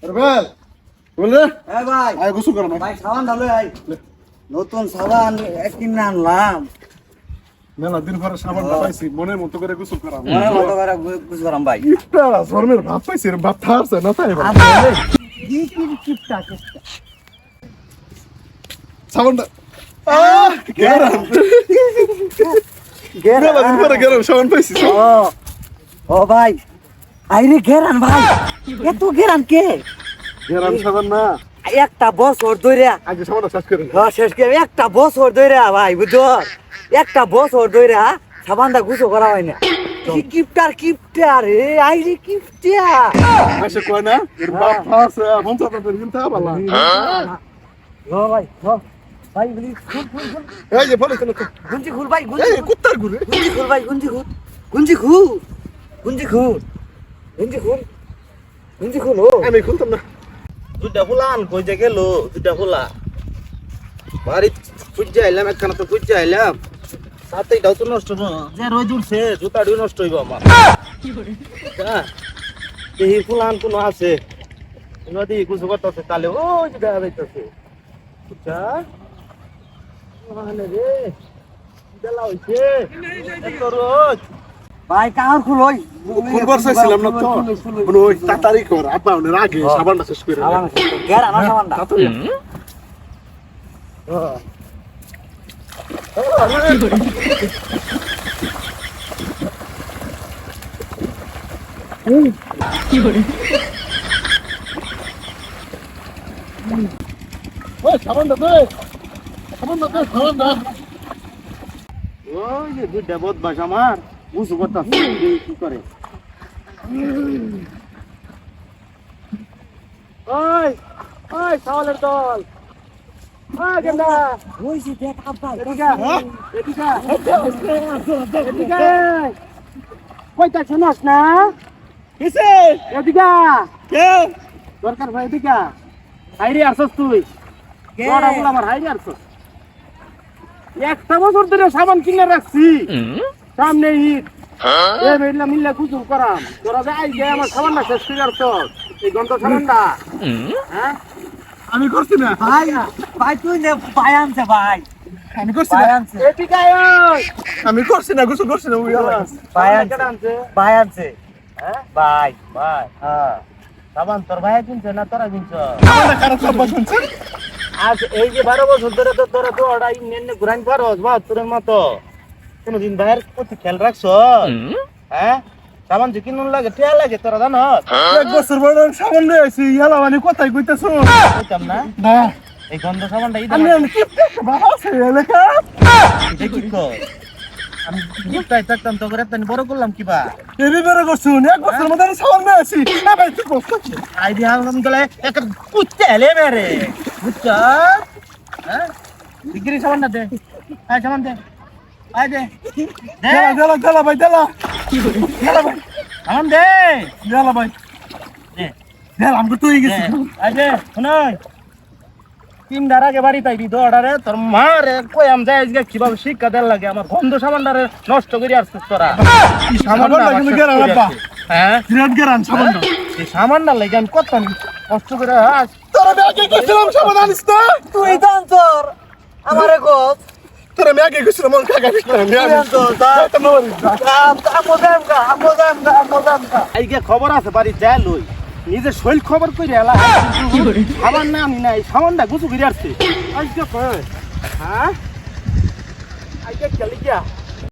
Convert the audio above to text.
রবেল বলে এই ভাই আয় গোসল কর না ভাই সাবান ঢালো আই নতুন সাবান কিনে আনলাম মেলা দিন পরে সাবানটা পাইছি মনের মতো করে গোসল করাম মনে মতো করে গুছ করাম ভাই একটা শর্মের ভাত পাইছি রে ভাত থাকছে না তাই ভাই কি কিপটা সাবানটা গেরাম মেলা দিন পরে গেরাম সাবান পাইছি ও ভাই আইরে গেরান ভাই এত গেরান কে গেরাম সাবান না একটা বছর ধরে আগে সাবানটা শেষ করে শেষ করে একটা বছর ধরে ভাই বুঝছো একটা বছর ধরে সাবানটা গুছো করা হয় না কি কিপটার রে আইরে কিপটা আসে কয় না এর বাপ থাকছে বন্ধ করতে কিন্তু ভালো ও ভাই ভাই বলি খুল এই যে বলে চলো গুঞ্জি খুল ভাই এই কুত্তার ঘুরে গুঞ্জি খুল ভাই গুঞ্জি খুল ও আমি খুলতাম না দুটা ফুলান কই যে গেল দুটা ফুলা বাড়ি খুঁজে আইলাম একখানা তো খুঁজে আইলাম সাথে এটাও তো নষ্ট না যে রোদ উঠছে জুতাটিও নষ্ট হইব আমার হ্যাঁ এই ফুলান কোনো আছে নদী কিছু করতেছে তাহলে ওই যে দেখা যাইতেছে বুঝছা রে বেলা হইছে এত রোদ ভাই কার খুল ওই খুলবার চাইছিলাম না তো মানে ওই তাড়াতাড়ি কর আপা ওনের আগে সাবানটা শেষ করে সাবান গেরা না সাবানটা ওই সাবানটা দে ওই যে দুইটা বদমাস আমার উঁচু করতেছে কি করে ওই ওই চাওয়ালের দল ওই গেন্দা ওই যে দেখ আব্বা এদিকে এদিকে কইতা শোনাস না কিসে এদিকে কে দরকার ভাই এদিকে হাইরে আসছ তুই বড় বল আমার হাইরে আসছ একটা বছর ধরে সাবান কিনে রাখছি সামনে ঈদ এ বেলা মিল্লা কুচুর করাম তোরা যাই গে আমার সাবানটা শেষ করে আসছ এই গন্ধ সাবানটা হ্যাঁ আমি করছি না ভাই তুই নে ভাই আনছে ভাই আমি করছি ভাই না আনছে এদিকে আয় আমি করছি না গোসল করছি না ওই আলাদা ভাই কেডা আনছে আনছে ভাই আনছে হ্যাঁ ভাই ভাই হ্যাঁ সাবান তোর ভাই কিনছে না তোরা কিনছ সাবানটা খারাপ সব শুনছে আজ এই যে 12 বছর ধরে তো তোরা তো অর্ডার ইন্ডিয়ান ঘুরান পারস বা তোর মতো কোনদিন বাইরের প্রতি খেয়াল রাখছ হ্যাঁ সাবান যে কিনুন লাগে টিয়া লাগে তোরা জানস এক বছর বড় সাবান নিয়ে আইছি ইয়ালা মানে কথাই কইতাছো কইতাম না না এই গন্ধ সাবানটা ইদা আমি কি বাবা আছে লেখা দেখি কর আমি গিফটাই থাকতাম তো করে বড় করলাম কিবা এরি বেরে করছুন এক বছর মধ্যে সাবান নিয়ে আইছি না ভাই তুই কষ্ট আইডিয়া আলহামদুলিল্লাহ এক কুত্তে এলে মেরে বুঝছা হ্যাঁ ডিগ্রি সাবানটা দে আয় সাবান দে আয় দে দেলা ভাই দেলা ভাই সাবান দে দেলা ভাই দে দেলা আমগো তুই গেছি আয় দে শুনাই 3 ধার আগে বাড়ি তাইবি তো অর্ডারে তোর মারে কই আম যাই আজকে কিভাবে শিক্ষা দেন লাগে আমার গন্ধ সাবানটারে নষ্ট করে আসছিস তোরা কি সাবানটা কিন্তু গেরা বাবা হ্যাঁ বিরাট গেরান সাবানটা এই সামানটা লাগে আমি কত কষ্ট করে তোরা ব্যাগে গেছিলাম সাবান আনিস না তুই দান তোর আমারে গো তোরা ব্যাগে গেছিলাম মন কাকা দিছিলাম আইগে খবর আছে বাড়ি যায় লই নিজে শৈল খবর কইরা এলা আমার নাম নাই সামানটা গুছু করে আসছে আজকে কই হ্যাঁ আইগে চলে গিয়া